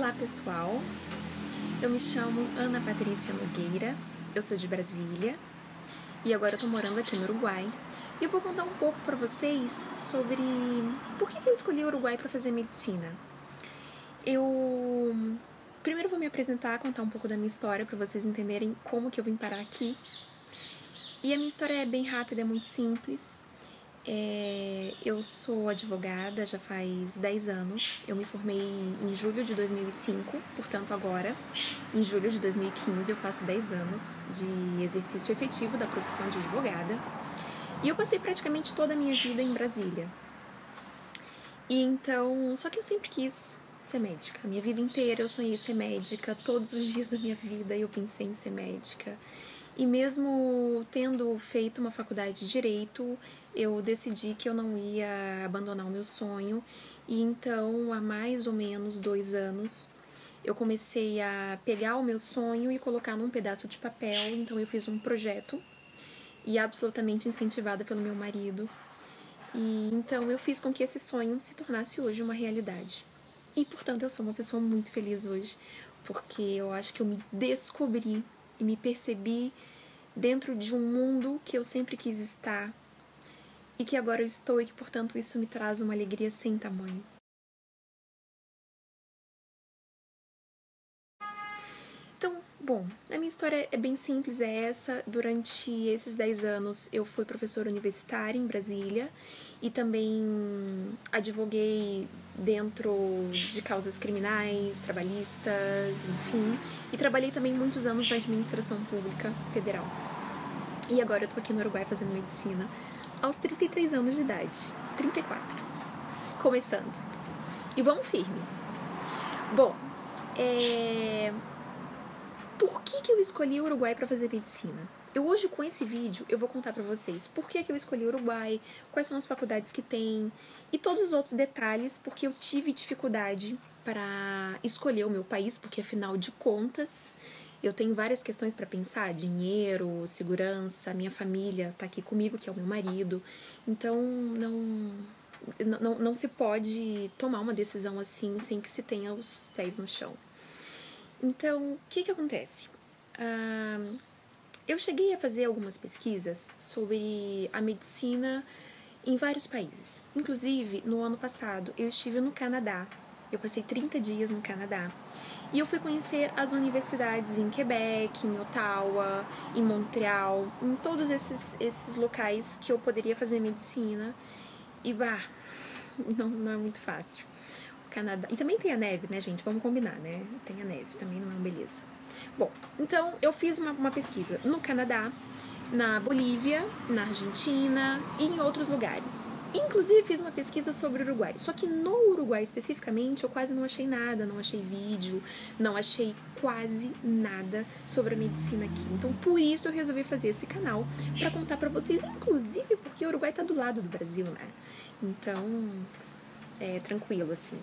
Olá pessoal, eu me chamo Ana Patrícia Nogueira, eu sou de Brasília e agora eu tô morando aqui no Uruguai. E eu vou contar um pouco para vocês sobre por que eu escolhi o Uruguai para fazer medicina. Eu primeiro vou me apresentar, contar um pouco da minha história para vocês entenderem como que eu vim parar aqui. E a minha história é bem rápida, é muito simples. Eu sou advogada já faz 10 anos, eu me formei em julho de 2005, portanto agora, em julho de 2015, eu faço 10 anos de exercício efetivo da profissão de advogada. E eu passei praticamente toda a minha vida em Brasília. E então, só que eu sempre quis ser médica. A minha vida inteira eu sonhei ser médica, todos os dias da minha vida eu pensei em ser médica. E mesmo tendo feito uma faculdade de Direito, eu decidi que eu não ia abandonar o meu sonho. E então, há mais ou menos 2 anos, eu comecei a pegar o meu sonho e colocar num pedaço de papel. Então, eu fiz um projeto, e absolutamente incentivada pelo meu marido. E então, eu fiz com que esse sonho se tornasse hoje uma realidade. E, portanto, eu sou uma pessoa muito feliz hoje, porque eu acho que eu me descobri e me percebi dentro de um mundo que eu sempre quis estar e que agora eu estou e que, portanto, isso me traz uma alegria sem tamanho. Então, bom, a minha história é bem simples, é essa. Durante esses 10 anos eu fui professora universitária em Brasília e também advoguei dentro de causas criminais, trabalhistas, enfim. E trabalhei também muitos anos na administração pública federal. E agora eu tô aqui no Uruguai fazendo medicina aos 33 anos de idade. 34. Começando. E vamos firme. Bom, por que eu escolhi o Uruguai para fazer medicina? Eu hoje, com esse vídeo, eu vou contar para vocês por que eu escolhi o Uruguai, quais são as faculdades que tem e todos os outros detalhes, porque eu tive dificuldade para escolher o meu país, porque afinal de contas eu tenho várias questões para pensar, dinheiro, segurança, minha família tá aqui comigo, que é o meu marido, então não se pode tomar uma decisão assim sem que se tenha os pés no chão. Então, o que acontece? Eu cheguei a fazer algumas pesquisas sobre a medicina em vários países. Inclusive, no ano passado, eu estive no Canadá. Eu passei 30 dias no Canadá. E eu fui conhecer as universidades em Quebec, em Ottawa, em Montreal, em todos esses locais que eu poderia fazer medicina. E, não é muito fácil. O Canadá... E também tem a neve, né, gente? Vamos combinar, né? Tem a neve, também não é uma beleza. Bom, então eu fiz uma pesquisa no Canadá, na Bolívia, na Argentina e em outros lugares. Inclusive fiz uma pesquisa sobre o Uruguai. Só que no Uruguai especificamente eu quase não achei nada, não achei vídeo, não achei quase nada sobre a medicina aqui. Então por isso eu resolvi fazer esse canal para contar para vocês, inclusive porque o Uruguai tá do lado do Brasil, né? Então é tranquilo assim.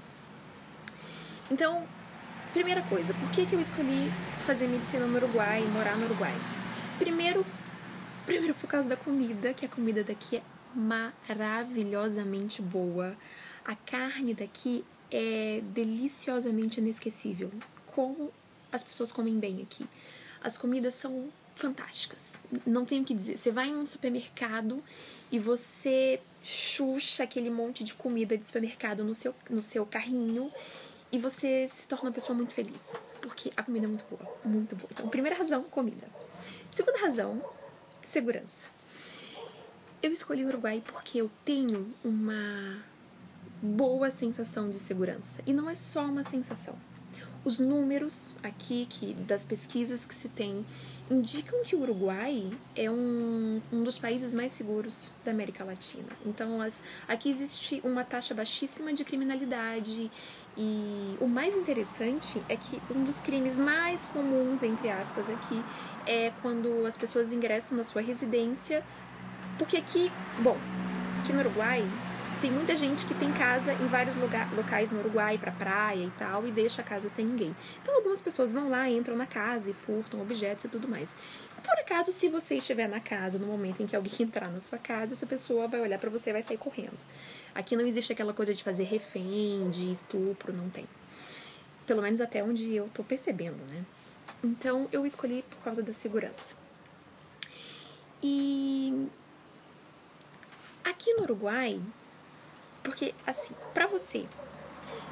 Então, primeira coisa, por que eu escolhi fazer medicina no Uruguai e morar no Uruguai? Primeiro por causa da comida, que a comida daqui é maravilhosamente boa. A carne daqui é deliciosamente inesquecível. Como as pessoas comem bem aqui. As comidas são fantásticas. Não tenho o que dizer. Você vai em um supermercado e você chucha aquele monte de comida de supermercado no seu carrinho e você se torna uma pessoa muito feliz. Porque a comida é muito boa. Muito boa. Então, primeira razão, comida. Segunda razão, segurança. Eu escolhi o Uruguai porque eu tenho uma boa sensação de segurança. E não é só uma sensação. Os números aqui das pesquisas que se tem indicam que o Uruguai é um dos países mais seguros da América Latina. Então, aqui existe uma taxa baixíssima de criminalidade e o mais interessante é que um dos crimes mais comuns, entre aspas, aqui é quando as pessoas ingressam na sua residência, porque aqui no Uruguai tem muita gente que tem casa em vários locais no Uruguai, pra praia e tal, e deixa a casa sem ninguém. Então algumas pessoas vão lá, entram na casa e furtam objetos e tudo mais. Por acaso, se você estiver na casa no momento em que alguém entrar na sua casa, essa pessoa vai olhar pra você e vai sair correndo. Aqui não existe aquela coisa de fazer refém, de estupro, não tem. Pelo menos até onde eu tô percebendo, né? Então, eu escolhi por causa da segurança. E aqui no Uruguai, porque, assim, pra você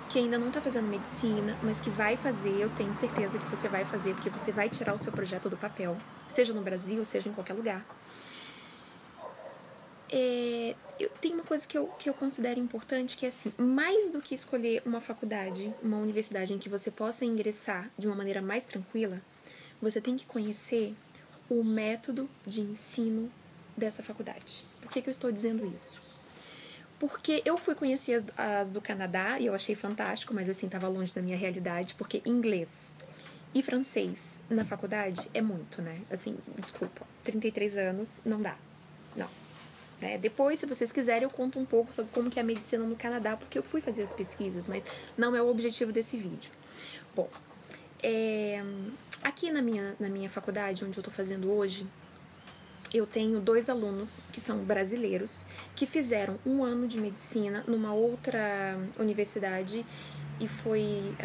que ainda não tá fazendo medicina, mas que vai fazer, eu tenho certeza que você vai fazer, porque você vai tirar o seu projeto do papel, seja no Brasil, seja em qualquer lugar. Tem uma coisa que eu considero importante, que é assim, mais do que escolher uma faculdade, uma universidade em que você possa ingressar de uma maneira mais tranquila, você tem que conhecer o método de ensino dessa faculdade. Por que eu estou dizendo isso? Porque eu fui conhecer as do Canadá e eu achei fantástico, mas assim, estava longe da minha realidade, porque inglês e francês na faculdade é muito, né? Assim, desculpa, 33 anos, não dá. Não. Depois, se vocês quiserem, eu conto um pouco sobre como que é a medicina no Canadá, porque eu fui fazer as pesquisas, mas não é o objetivo desse vídeo. Bom, aqui na minha faculdade, onde eu tô fazendo hoje, eu tenho 2 alunos que são brasileiros, que fizeram 1 ano de medicina numa outra universidade, e foi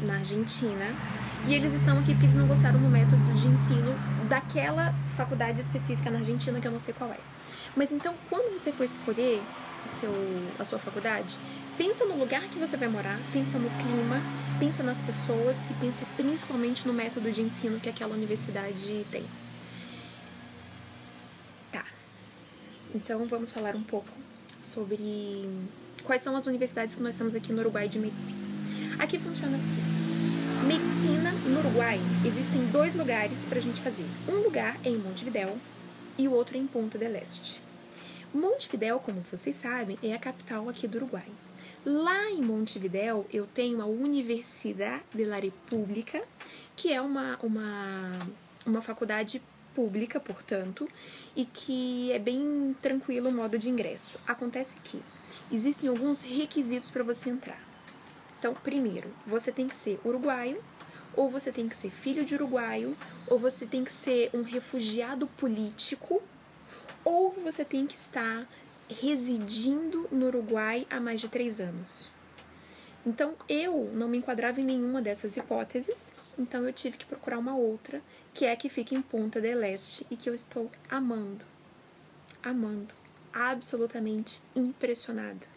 na Argentina. E eles estão aqui porque eles não gostaram do método de ensino daquela faculdade específica na Argentina, que eu não sei qual é. Mas então, quando você for escolher a sua faculdade, pensa no lugar que você vai morar, pensa no clima, pensa nas pessoas e pensa principalmente no método de ensino que aquela universidade tem. Tá. Então, vamos falar um pouco sobre quais são as universidades que nós temos aqui no Uruguai de medicina. Aqui funciona assim. Medicina no Uruguai, existem 2 lugares pra gente fazer. Um lugar é em Montevidéu e o outro é em Punta del Este. Montevidéu, como vocês sabem, é a capital aqui do Uruguai. Lá em Montevidéu, eu tenho a Universidad de la República, que é uma faculdade pública, portanto, e que é bem tranquilo o modo de ingresso. Acontece que existem alguns requisitos para você entrar. Então, primeiro, você tem que ser uruguaio, ou você tem que ser filho de uruguaio, ou você tem que ser um refugiado político, ou você tem que estar residindo no Uruguai há mais de 3 anos. Então, eu não me enquadrava em nenhuma dessas hipóteses, então eu tive que procurar uma outra, que é a que fica em Punta del Este, e que eu estou amando, absolutamente impressionada.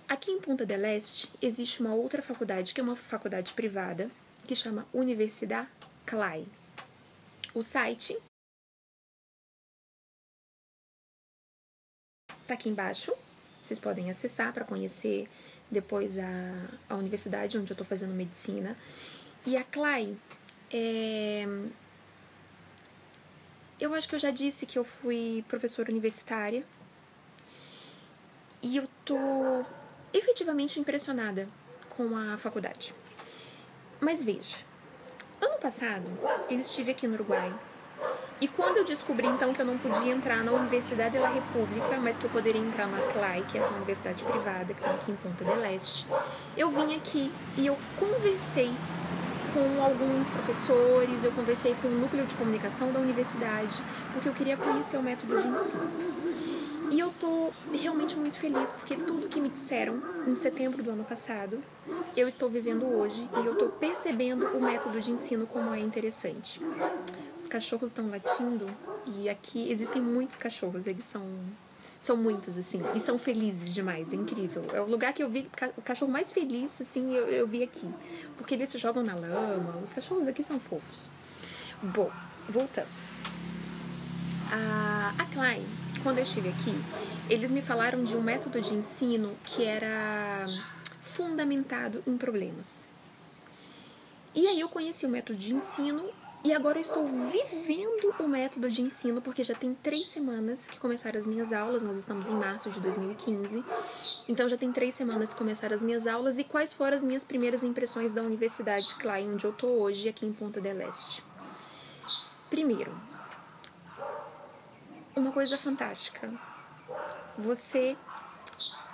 Aqui em Punta del Este existe uma outra faculdade, que é uma faculdade privada, que chama Universidad CLAI. O site tá aqui embaixo, vocês podem acessar para conhecer depois a universidade onde eu tô fazendo medicina. E a CLAI, eu acho que eu já disse que eu fui professora universitária, e eu tô efetivamente impressionada com a faculdade. Mas veja, ano passado eu estive aqui no Uruguai, e quando eu descobri então que eu não podia entrar na Universidade da República, mas que eu poderia entrar na CLAI, que é essa universidade privada que tem aqui em Punta del Este, eu vim aqui e eu conversei com alguns professores, eu conversei com o núcleo de comunicação da universidade, porque eu queria conhecer o método de ensino. E eu tô realmente muito feliz, porque tudo que me disseram em setembro do ano passado, eu estou vivendo hoje, e eu tô percebendo o método de ensino como é interessante. Os cachorros estão latindo, e aqui existem muitos cachorros, eles são muitos, assim, e são felizes demais, é incrível. É o lugar que eu vi o cachorro mais feliz, assim, eu vi aqui, porque eles se jogam na lama, os cachorros daqui são fofos. Bom, voltando. A Klein, quando eu estive aqui, eles me falaram de um método de ensino que era fundamentado em problemas. E aí eu conheci o método de ensino, e agora eu estou vivendo o método de ensino, porque já tem 3 semanas que começaram as minhas aulas. Nós estamos em março de 2015, então já tem 3 semanas que começaram as minhas aulas. E quais foram as minhas primeiras impressões da Universidade Klein, onde eu estou hoje, aqui em Punta del Este? Primeiro, uma coisa fantástica. Você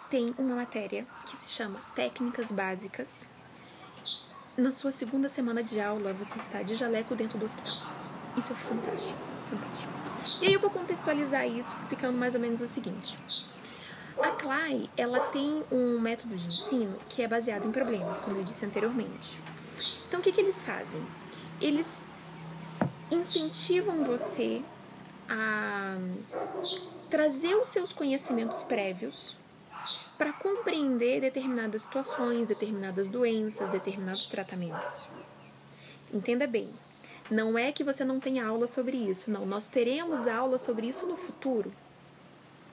tem uma matéria que se chama Técnicas Básicas. Na sua 2ª semana de aula, você está de jaleco dentro do hospital. Isso é fantástico, fantástico. E aí eu vou contextualizar isso explicando mais ou menos o seguinte. A CLAI, ela tem um método de ensino que é baseado em problemas, como eu disse anteriormente. Então, o que eles fazem? Eles incentivam você a trazer os seus conhecimentos prévios para compreender determinadas situações, determinadas doenças, determinados tratamentos. Entenda bem, não é que você não tenha aula sobre isso, não, nós teremos aula sobre isso no futuro.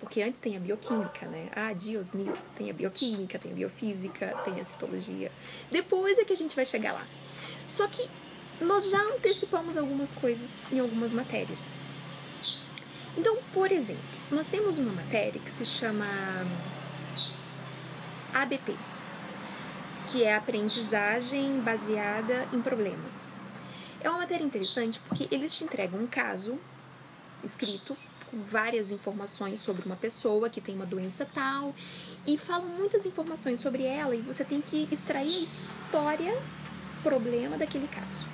Porque antes tem a bioquímica, né? Ah, Deus meu, tem a bioquímica, tem a biofísica, tem a citologia. Depois é que a gente vai chegar lá. Só que nós já antecipamos algumas coisas em algumas matérias. Então, por exemplo, nós temos uma matéria que se chama ABP, que é aprendizagem baseada em problemas. É uma matéria interessante porque eles te entregam um caso escrito com várias informações sobre uma pessoa que tem uma doença tal e falam muitas informações sobre ela e você tem que extrair a história, problema daquele caso.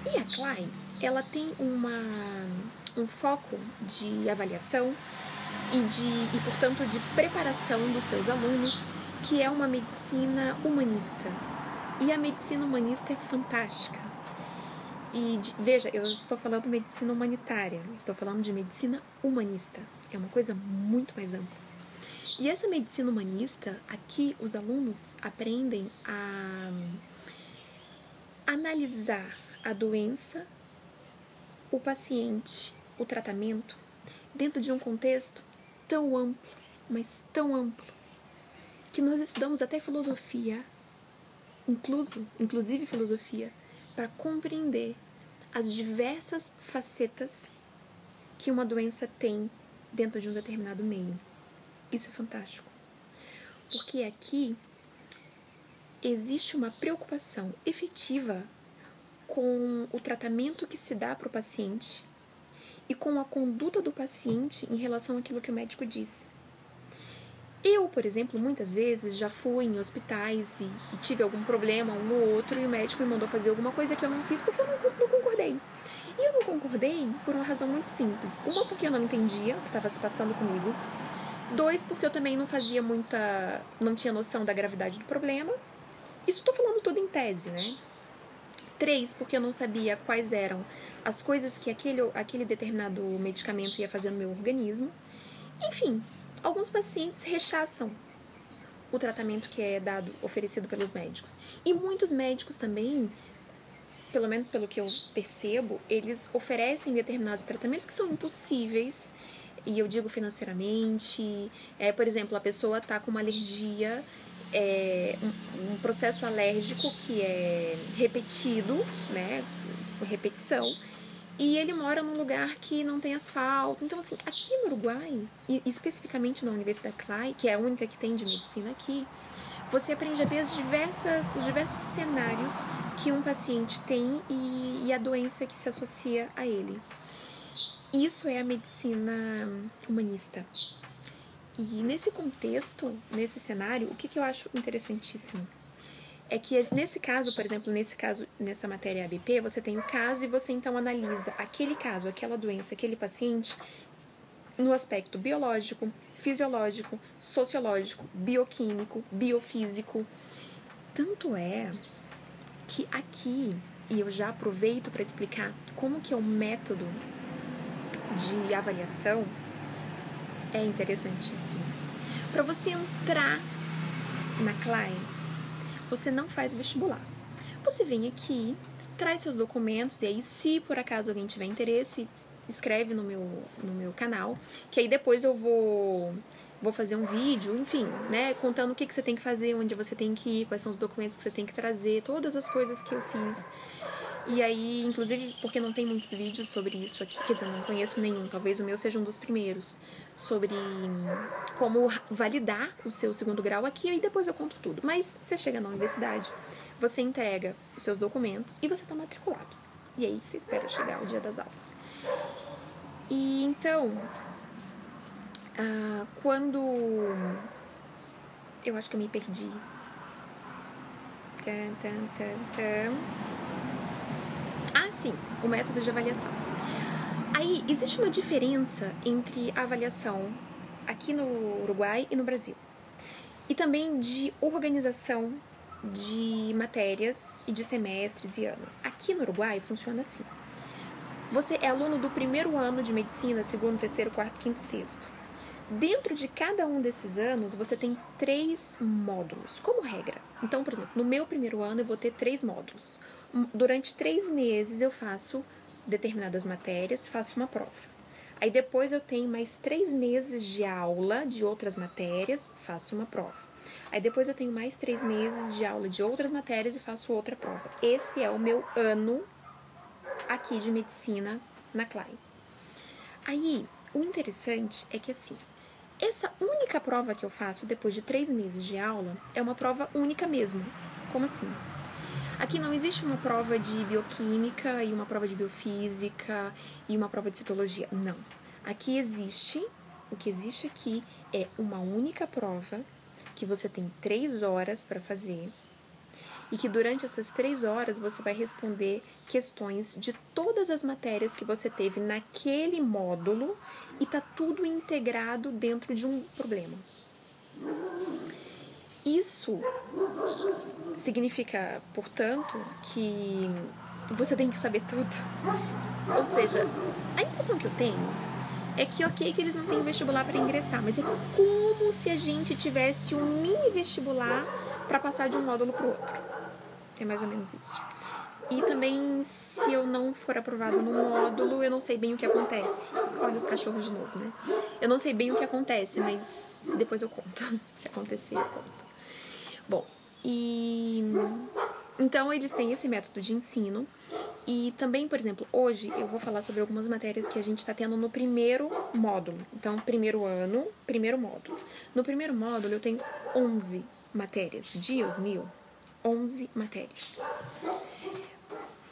E a CLAI, ela tem um foco de avaliação e, portanto, de preparação dos seus alunos, que é uma medicina humanista. E a medicina humanista é fantástica. E veja, eu estou falando de medicina humanitária, estou falando de medicina humanista. É uma coisa muito mais ampla. E essa medicina humanista, aqui os alunos aprendem a analisar a doença, o paciente, o tratamento, dentro de um contexto tão amplo, mas tão amplo, que nós estudamos até filosofia, inclusive filosofia, para compreender as diversas facetas que uma doença tem dentro de um determinado meio. Isso é fantástico. Porque aqui existe uma preocupação efetiva com o tratamento que se dá para o paciente e com a conduta do paciente em relação àquilo que o médico diz. Eu, por exemplo, muitas vezes já fui em hospitais e tive algum problema, um ou outro, e o médico me mandou fazer alguma coisa que eu não fiz porque eu não concordei. E eu não concordei por uma razão muito simples. Uma, porque eu não entendia o que estava se passando comigo. 2, porque eu também não tinha noção da gravidade do problema. Isso estou falando tudo em tese, né? 3, porque eu não sabia quais eram as coisas que aquele determinado medicamento ia fazer no meu organismo. Enfim, alguns pacientes rechaçam o tratamento que é oferecido pelos médicos. E muitos médicos também, pelo menos pelo que eu percebo, eles oferecem determinados tratamentos que são impossíveis, e eu digo financeiramente. Por exemplo, a pessoa está com uma alergia, um processo alérgico que é repetido, né, repetição, e ele mora num lugar que não tem asfalto. Então, assim, aqui no Uruguai, e especificamente na Universidade CLAI, que é a única que tem de medicina aqui, você aprende a ver os diversos cenários que um paciente tem e a doença que se associa a ele. Isso é a medicina humanista. E nesse contexto, nesse cenário, o que eu acho interessantíssimo é que nesse caso, por exemplo, nessa matéria ABP, você tem o caso e você então analisa aquele caso, aquela doença, aquele paciente no aspecto biológico, fisiológico, sociológico, bioquímico, biofísico. Tanto é que aqui, e eu já aproveito para explicar como que é o método de avaliação, é interessantíssimo. Para você entrar na CLAI, você não faz vestibular. Você vem aqui, traz seus documentos, e aí, se por acaso alguém tiver interesse, escreve no meu canal, que aí depois eu vou fazer um vídeo, enfim, né, contando o que você tem que fazer, onde você tem que ir, quais são os documentos que você tem que trazer, todas as coisas que eu fiz. E aí, inclusive, porque não tem muitos vídeos sobre isso aqui, quer dizer, não conheço nenhum, talvez o meu seja um dos primeiros, sobre como validar o seu segundo grau aqui, e depois eu conto tudo. Mas você chega na universidade, você entrega os seus documentos e você está matriculado. E aí você espera chegar o dia das aulas. E então, quando... Eu acho que eu me perdi. Sim, o método de avaliação. Aí, existe uma diferença entre a avaliação aqui no Uruguai e no Brasil. E também de organização de matérias e de semestres e ano. Aqui no Uruguai funciona assim. Você é aluno do primeiro ano de medicina, segundo, terceiro, quarto, quinto, sexto. Dentro de cada um desses anos, você tem 3 módulos, como regra. Então, por exemplo, no meu primeiro ano eu vou ter 3 módulos. Durante 3 meses eu faço determinadas matérias, faço uma prova. Aí depois eu tenho mais 3 meses de aula de outras matérias, faço uma prova. Aí depois eu tenho mais 3 meses de aula de outras matérias e faço outra prova. Esse é o meu ano aqui de medicina na Klein. Aí, o interessante é que assim, essa única prova que eu faço depois de 3 meses de aula é uma prova única mesmo. Como assim? Aqui não existe uma prova de bioquímica e uma prova de biofísica e uma prova de citologia. Não. Aqui existe, o que existe aqui é uma única prova que você tem 3 horas para fazer e que durante essas 3 horas você vai responder questões de todas as matérias que você teve naquele módulo e tá tudo integrado dentro de um problema. Isso significa, portanto, que você tem que saber tudo. Ou seja, a impressão que eu tenho é que ok que eles não têm vestibular para ingressar, mas é como se a gente tivesse um mini vestibular para passar de um módulo para o outro. É mais ou menos isso. E também, se eu não for aprovada no módulo, eu não sei bem o que acontece. Olha os cachorros de novo, né? Eu não sei bem o que acontece, mas depois eu conto. Se acontecer, eu conto. Bom, e então eles têm esse método de ensino. E também, por exemplo, hoje eu vou falar sobre algumas matérias que a gente está tendo no primeiro módulo. Então, primeiro ano, primeiro módulo. No primeiro módulo eu tenho 11 matérias. Deus mil, 11 matérias.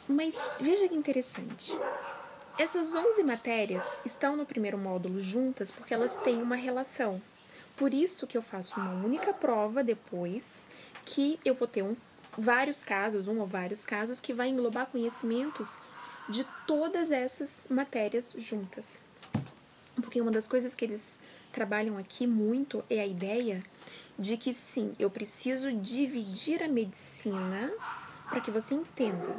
Mas veja que interessante. Essas 11 matérias estão no primeiro módulo juntas porque elas têm uma relação. Por isso que eu faço uma única prova depois, que eu vou ter vários casos, um ou vários casos, que vai englobar conhecimentos de todas essas matérias juntas. Porque uma das coisas que eles trabalham aqui muito é a ideia de que sim, eu preciso dividir a medicina para que você entenda.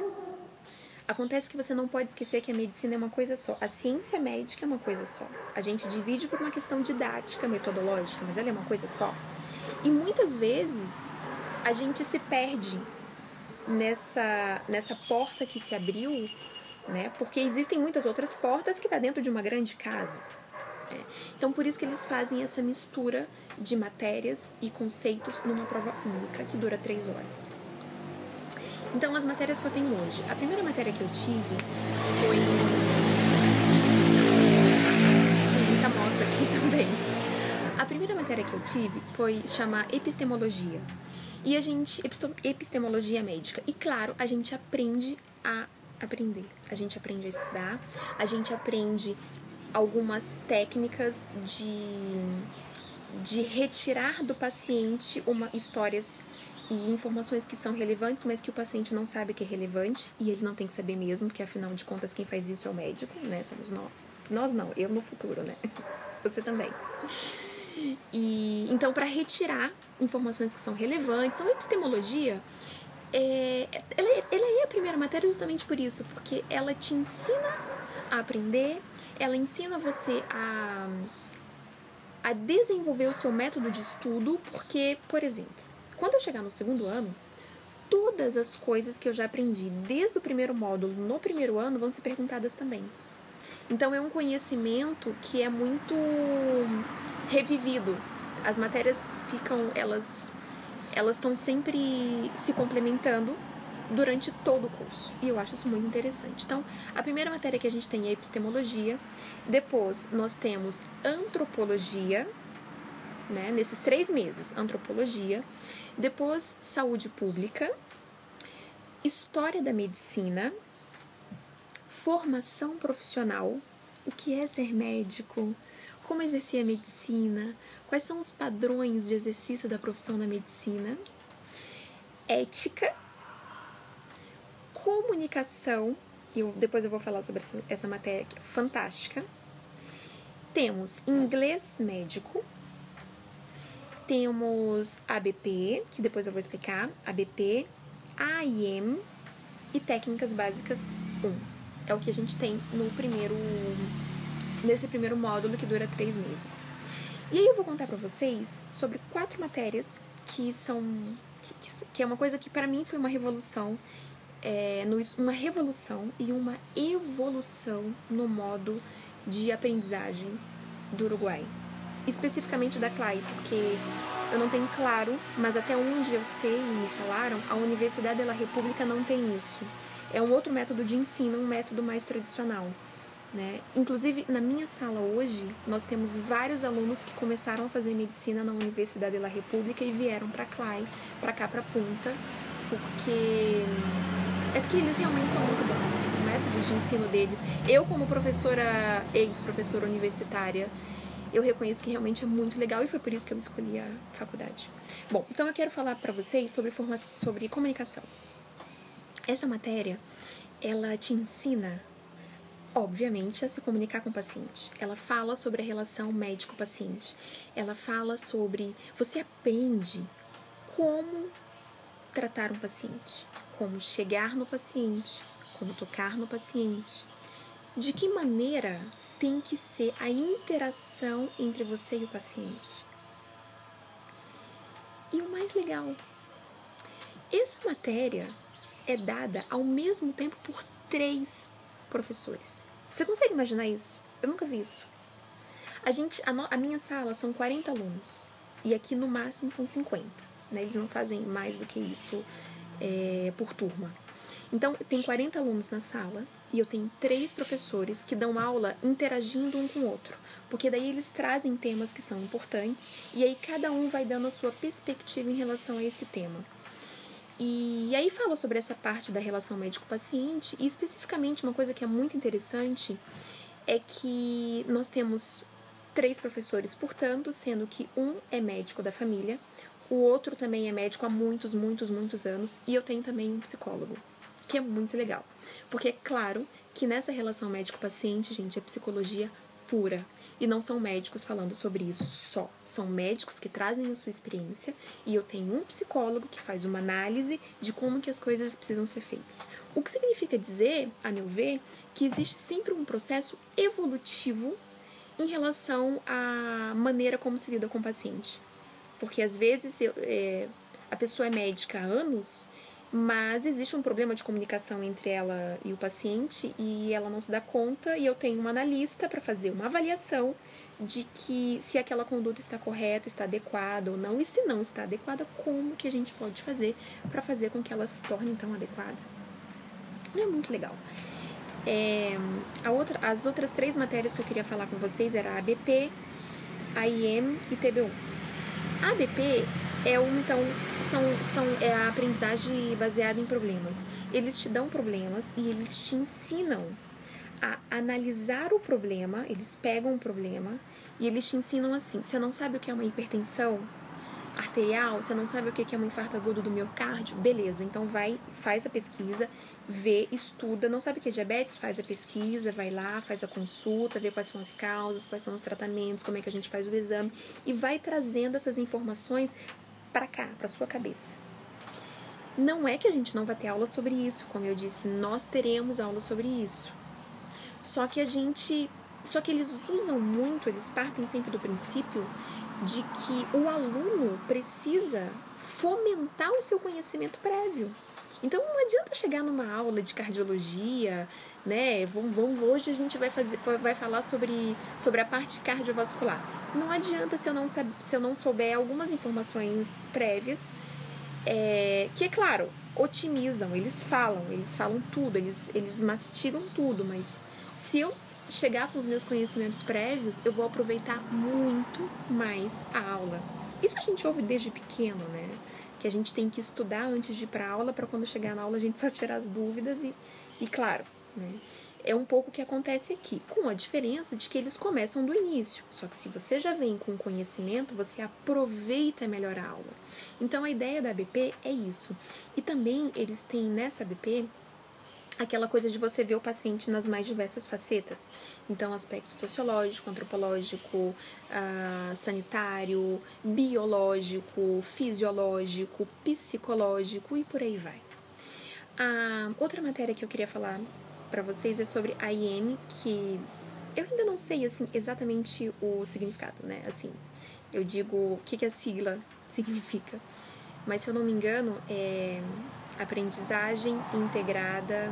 Acontece que você não pode esquecer que a medicina é uma coisa só. A ciência médica é uma coisa só. A gente divide por uma questão didática, metodológica, mas ela é uma coisa só. E muitas vezes a gente se perde nessa porta que se abriu, né? Porque existem muitas outras portas que estão dentro de uma grande casa. Né? Então, por isso que eles fazem essa mistura de matérias e conceitos numa prova única, que dura 3 horas. Então, as matérias que eu tenho hoje. A primeira matéria que eu tive foi... Tem muita moto aqui também. A primeira matéria que eu tive foi chamar epistemologia. E a gente... Epistemologia médica. E, claro, a gente aprende a aprender. A gente aprende a estudar. A gente aprende algumas técnicas de retirar do paciente histórias e informações que são relevantes, mas que o paciente não sabe que é relevante, e ele não tem que saber mesmo, porque afinal de contas quem faz isso é o médico, né? Somos nós. Nós não, eu no futuro, né? Você também. E então, para retirar informações que são relevantes, então a epistemologia ela é a primeira matéria justamente por isso, porque ela te ensina a aprender, ela ensina você a desenvolver o seu método de estudo, porque, por exemplo, quando eu chegar no segundo ano, todas as coisas que eu já aprendi desde o primeiro módulo no primeiro ano vão ser perguntadas também. Então, é um conhecimento que é muito revivido. As matérias elas estão sempre se complementando durante todo o curso. E eu acho isso muito interessante. Então, a primeira matéria que a gente tem é epistemologia. Depois, nós temos antropologia, né? Nesses 3 meses, antropologia. Depois, saúde pública, história da medicina, formação profissional, o que é ser médico, como exercer a medicina, quais são os padrões de exercício da profissão da medicina, ética, comunicação, depois eu vou falar sobre essa matéria que é fantástica, Temos inglês médico, temos ABP, que depois eu vou explicar, ABP, AIM e técnicas básicas 1. É o que a gente tem nesse primeiro módulo que dura 3 meses. E aí eu vou contar para vocês sobre 4 matérias que é uma coisa que para mim foi uma revolução, uma revolução e uma evolução no modo de aprendizagem do Uruguai. Especificamente da CLAI, porque eu não tenho claro, mas até onde eu sei e me falaram, a Universidade da República não tem isso. É um outro método de ensino, um método mais tradicional, né? Inclusive, na minha sala hoje, nós temos vários alunos que começaram a fazer medicina na Universidade da República e vieram para CLAI, para cá, para Punta, porque eles realmente são muito bons. O método de ensino deles, eu como professora, ex-professora universitária, eu reconheço que realmente é muito legal e foi por isso que eu escolhi a faculdade. Bom, então eu quero falar para vocês sobre comunicação. Essa matéria, ela te ensina, obviamente, a se comunicar com o paciente. Ela fala sobre a relação médico-paciente. Ela fala sobre... Você aprende como tratar um paciente, como chegar no paciente, como tocar no paciente, de que maneira tem que ser a interação entre você e o paciente. E o mais legal, essa matéria é dada ao mesmo tempo por 3 professores. Você consegue imaginar isso? Eu nunca vi isso. A minha sala são 40 alunos e aqui no máximo são 50. Né? Eles não fazem mais do que isso por turma. Então, tem 40 alunos na sala e eu tenho 3 professores que dão aula interagindo um com o outro. Porque daí eles trazem temas que são importantes e aí cada um vai dando a sua perspectiva em relação a esse tema. E aí fala sobre essa parte da relação médico-paciente e especificamente uma coisa que é muito interessante é que nós temos 3 professores, portanto, sendo que um é médico da família, o outro também é médico há muitos anos e eu tenho também um psicólogo, que é muito legal. Porque é claro que nessa relação médico-paciente, gente, é psicologia pura. E não são médicos falando sobre isso só. São médicos que trazem a sua experiência e eu tenho um psicólogo que faz uma análise de como que as coisas precisam ser feitas. O que significa dizer, a meu ver, que existe sempre um processo evolutivo em relação à maneira como se lida com o paciente. Porque às vezes a pessoa é médica há anos, mas existe um problema de comunicação entre ela e o paciente e ela não se dá conta e eu tenho um analista para fazer uma avaliação de que se aquela conduta está correta, está adequada ou não, e se não está adequada, como que a gente pode fazer para fazer com que ela se torne então adequada. É muito legal. As outras 3 matérias que eu queria falar com vocês eram a ABP, AIM e TB1. A ABP é a aprendizagem baseada em problemas. Eles te dão problemas e eles te ensinam a analisar o problema. Eles pegam um problema e eles te ensinam assim. Você não sabe o que é uma hipertensão arterial? Você não sabe o que é um infarto agudo do miocárdio? Beleza, então faz a pesquisa, vê, estuda. Não sabe o que é diabetes? Faz a pesquisa, vai lá, faz a consulta, vê quais são as causas, quais são os tratamentos, como é que a gente faz o exame e vai trazendo essas informações para cá, para sua cabeça. Não é que a gente não vai ter aula sobre isso, como eu disse, nós teremos aula sobre isso. Só que eles usam muito, eles partem sempre do princípio de que o aluno precisa fomentar o seu conhecimento prévio. Então não adianta chegar numa aula de cardiologia, né? Hoje a gente vai falar sobre a parte cardiovascular. Não adianta se eu não souber algumas informações prévias, que é claro, otimizam, eles falam tudo, eles mastigam tudo, mas se eu chegar com os meus conhecimentos prévios, eu vou aproveitar muito mais a aula. Isso a gente ouve desde pequeno, né? Que a gente tem que estudar antes de ir para a aula, para quando chegar na aula a gente só tirar as dúvidas e claro, né? É um pouco o que acontece aqui, com a diferença de que eles começam do início. Só que se você já vem com conhecimento, você aproveita melhor a aula. Então a ideia da ABP é isso. E também eles têm nessa ABP aquela coisa de você ver o paciente nas mais diversas facetas. Então, aspecto sociológico, antropológico, sanitário, biológico, fisiológico, psicológico e por aí vai. A outra matéria que eu queria falar para vocês é sobre a IM, que eu ainda não sei, assim, exatamente o significado, né? Assim, eu digo o que a sigla significa. Mas, se eu não me engano, é aprendizagem integrada.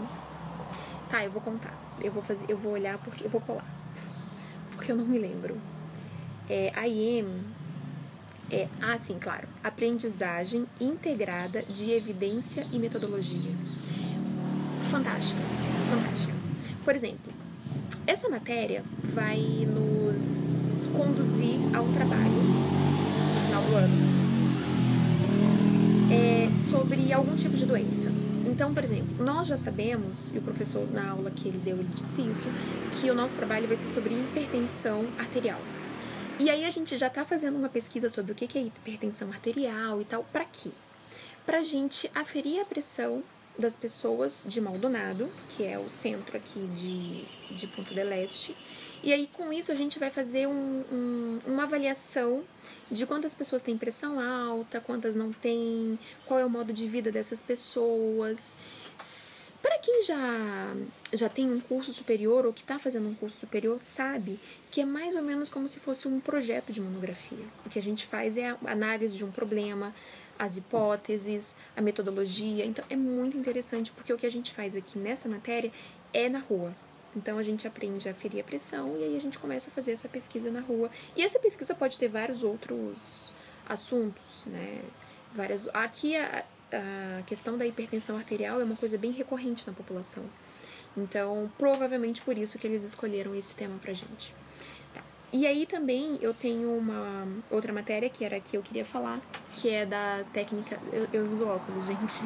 Tá, eu vou contar. Eu vou olhar porque eu vou colar. Porque eu não me lembro. A IM sim, claro. Aprendizagem integrada de evidência e metodologia. Fantástica, fantástica. Por exemplo, essa matéria vai nos conduzir a um trabalho no final do ano sobre algum tipo de doença. Então, por exemplo, nós já sabemos, e o professor na aula que ele deu, ele disse isso, que o nosso trabalho vai ser sobre hipertensão arterial. E aí a gente já está fazendo uma pesquisa sobre o que é hipertensão arterial e tal. Para quê? Para a gente aferir a pressão das pessoas de Maldonado, que é o centro aqui de Ponta del Este. E aí, com isso, a gente vai fazer uma avaliação de quantas pessoas têm pressão alta, quantas não têm, qual é o modo de vida dessas pessoas. Para quem já tem um curso superior ou que está fazendo um curso superior, sabe que é mais ou menos como se fosse um projeto de monografia. O que a gente faz é a análise de um problema, as hipóteses, a metodologia. Então, é muito interessante porque o que a gente faz aqui nessa matéria é na rua. Então, a gente aprende a aferir a pressão e aí a gente começa a fazer essa pesquisa na rua. E essa pesquisa pode ter vários outros assuntos, né? Aqui, a questão da hipertensão arterial é uma coisa bem recorrente na população. Então, provavelmente por isso que eles escolheram esse tema pra gente. Tá. E aí também eu tenho uma outra matéria que era a que eu queria falar, que é da técnica... Eu uso óculos, gente.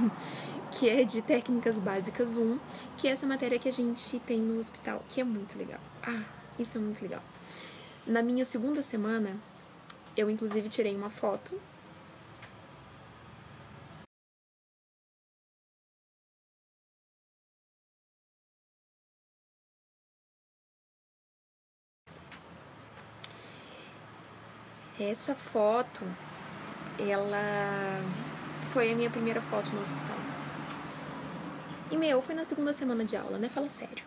Que é de técnicas básicas 1, que é essa matéria que a gente tem no hospital, que é muito legal. Isso é muito legal. Na minha segunda semana, eu inclusive tirei uma foto. Essa foto, ela foi a minha primeira foto no hospital. E, foi na segunda semana de aula, né? Fala sério.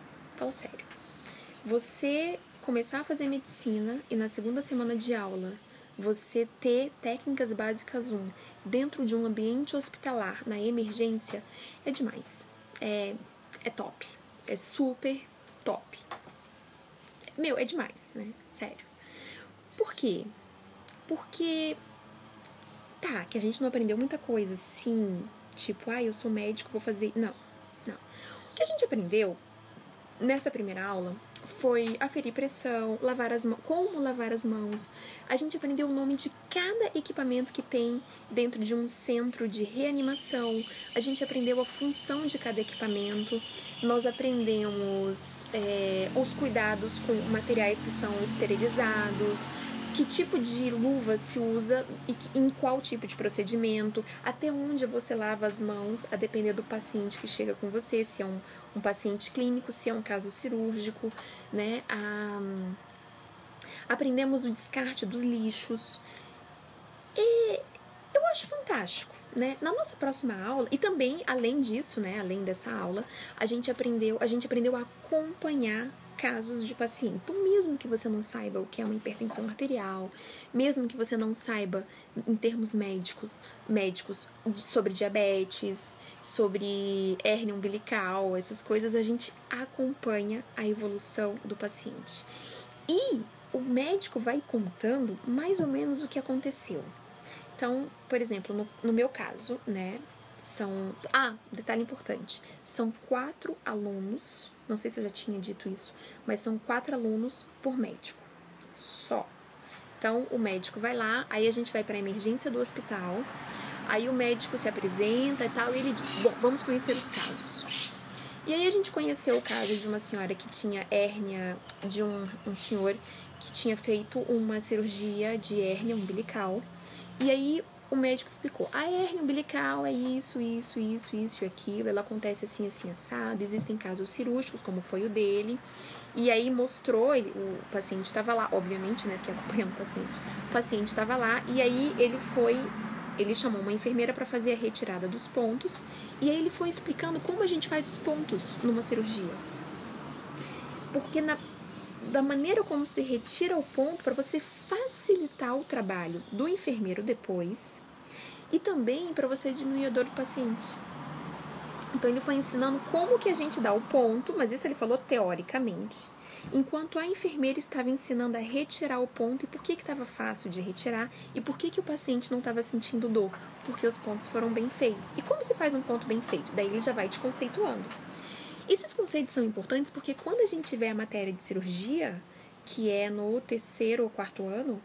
Você começar a fazer medicina e na segunda semana de aula você ter técnicas básicas 1 dentro de um ambiente hospitalar, na emergência, é demais. É top. É super top. É demais, né? Sério. Por quê? Porque, que a gente não aprendeu muita coisa, assim, tipo, eu sou médico, vou fazer... Não. O que a gente aprendeu nessa primeira aula foi aferir pressão, como lavar as mãos. A gente aprendeu o nome de cada equipamento que tem dentro de um centro de reanimação. A gente aprendeu a função de cada equipamento. Nós aprendemos os cuidados com materiais que são esterilizados, que tipo de luva se usa e em qual tipo de procedimento, até onde você lava as mãos, a depender do paciente que chega com você, se é um paciente clínico, se é um caso cirúrgico, né? Aprendemos o descarte dos lixos. E eu acho fantástico, né? Na nossa próxima aula, e também, além disso, né, além dessa aula, a gente aprendeu a acompanhar casos de paciente. Então, mesmo que você não saiba o que é uma hipertensão arterial, mesmo que você não saiba, em termos médicos sobre diabetes, sobre hérnia umbilical, essas coisas, a gente acompanha a evolução do paciente. E o médico vai contando mais ou menos o que aconteceu. Então, por exemplo, no meu caso, né, detalhe importante, são 4 alunos, não sei se eu já tinha dito isso, mas são 4 alunos por médico, só. Então, o médico vai lá, aí a gente vai para a emergência do hospital, aí o médico se apresenta e tal, e ele diz, bom, vamos conhecer os casos. E aí a gente conheceu o caso de uma senhora que tinha hérnia, de um senhor que tinha feito uma cirurgia de hérnia umbilical. E aí o médico explicou, a hérnia umbilical é isso, isso, isso, isso e aquilo, ela acontece assim, assim, assado, existem casos cirúrgicos, como foi o dele, e aí mostrou, o paciente estava lá, obviamente, né, que acompanhando o paciente estava lá, e aí ele chamou uma enfermeira para fazer a retirada dos pontos, e aí ele foi explicando como a gente faz os pontos numa cirurgia. Porque da maneira como se retira o ponto, para você facilitar o trabalho do enfermeiro depois, e também para você diminuir a dor do paciente. Então ele foi ensinando como que a gente dá o ponto, mas isso ele falou teoricamente, enquanto a enfermeira estava ensinando a retirar o ponto e por que estava fácil de retirar e por que o paciente não estava sentindo dor, porque os pontos foram bem feitos. E como se faz um ponto bem feito? Daí ele já vai te conceituando. Esses conceitos são importantes porque quando a gente tiver a matéria de cirurgia, que é no 3º ou 4º ano,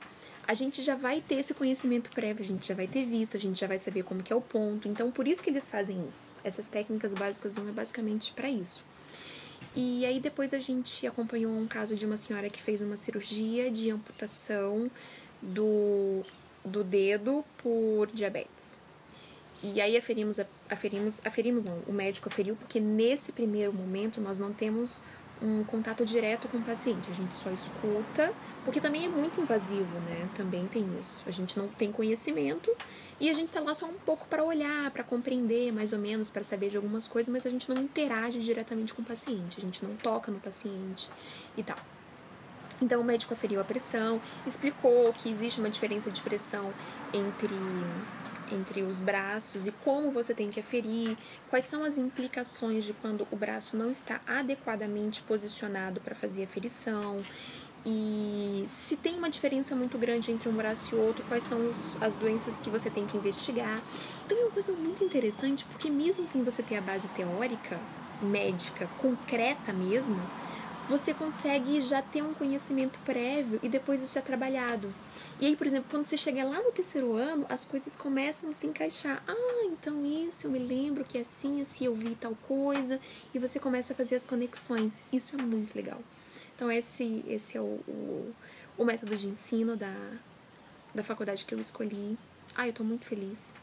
a gente já vai ter esse conhecimento prévio, a gente já vai ter visto, a gente já vai saber como que é o ponto. Então, por isso que eles fazem isso. Essas técnicas básicas são basicamente para isso. E aí depois a gente acompanhou um caso de uma senhora que fez uma cirurgia de amputação do dedo por diabetes. E aí aferimos não, o médico aferiu, porque nesse primeiro momento nós não temos um contato direto com o paciente, a gente só escuta, porque também é muito invasivo, né? Também tem isso. A gente não tem conhecimento e a gente tá lá só um pouco para olhar, para compreender mais ou menos, para saber de algumas coisas, mas a gente não interage diretamente com o paciente, a gente não toca no paciente e tal. Então o médico aferiu a pressão, explicou que existe uma diferença de pressão entre os braços e como você tem que aferir, quais são as implicações de quando o braço não está adequadamente posicionado para fazer a aferição, e se tem uma diferença muito grande entre um braço e outro, quais são as doenças que você tem que investigar. Então é uma coisa muito interessante, porque mesmo sem você ter a base teórica, médica, concreta mesmo, você consegue já ter um conhecimento prévio e depois isso é trabalhado. E aí, por exemplo, quando você chega lá no 3º ano, as coisas começam a se encaixar. Ah, então isso, eu me lembro que assim eu vi tal coisa, e você começa a fazer as conexões. Isso é muito legal. Então esse é o método de ensino da faculdade que eu escolhi. Ah, eu tô muito feliz.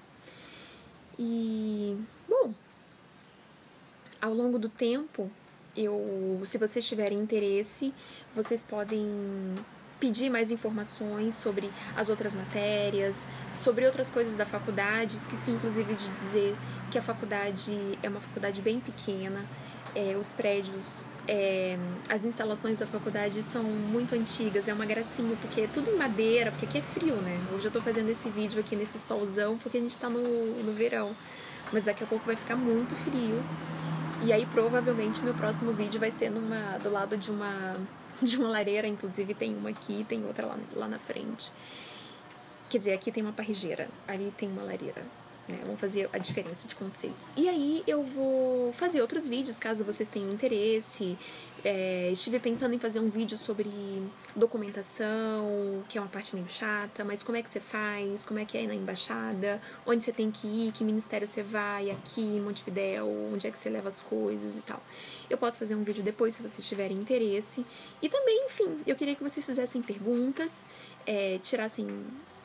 E, bom, ao longo do tempo, se vocês tiverem interesse, vocês podem pedir mais informações sobre as outras matérias, sobre outras coisas da faculdade. Esqueci inclusive de dizer que a faculdade é uma faculdade bem pequena, os prédios, as instalações da faculdade são muito antigas, é uma gracinha, porque é tudo em madeira, porque aqui é frio, né? Hoje eu tô fazendo esse vídeo aqui nesse solzão, porque a gente tá no verão, mas daqui a pouco vai ficar muito frio. E aí, provavelmente, meu próximo vídeo vai ser do lado de uma lareira. Inclusive, tem uma aqui, tem outra lá na frente. Quer dizer, aqui tem uma parrigeira, ali tem uma lareira, né? Vamos fazer a diferença de conceitos. E aí, eu vou fazer outros vídeos, caso vocês tenham interesse. Estive pensando em fazer um vídeo sobre documentação, que é uma parte meio chata, mas como é que você faz, como é que é na embaixada, onde você tem que ir, que ministério você vai, aqui em Montevidéu, onde é que você leva as coisas e tal. Eu posso fazer um vídeo depois, se vocês tiverem interesse. E também, enfim, eu queria que vocês fizessem perguntas, tirassem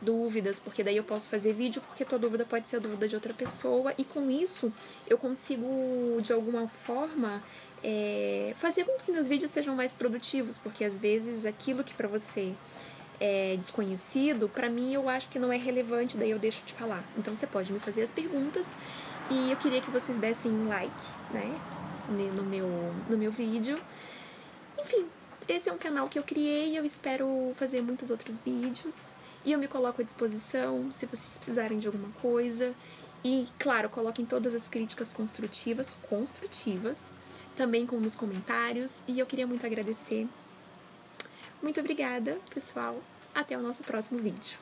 dúvidas, porque daí eu posso fazer vídeo, porque tua dúvida pode ser a dúvida de outra pessoa, e com isso eu consigo, de alguma forma, fazer com que os meus vídeos sejam mais produtivos, porque às vezes aquilo que pra você é desconhecido, pra mim eu acho que não é relevante, daí eu deixo de falar. Então você pode me fazer as perguntas, e eu queria que vocês dessem um like, né, no meu vídeo. Enfim, esse é um canal que eu criei, eu espero fazer muitos outros vídeos, e eu me coloco à disposição se vocês precisarem de alguma coisa. E, claro, coloquem todas as críticas construtivas, também com nos comentários, e eu queria muito agradecer. Muito obrigada, pessoal. Até o nosso próximo vídeo.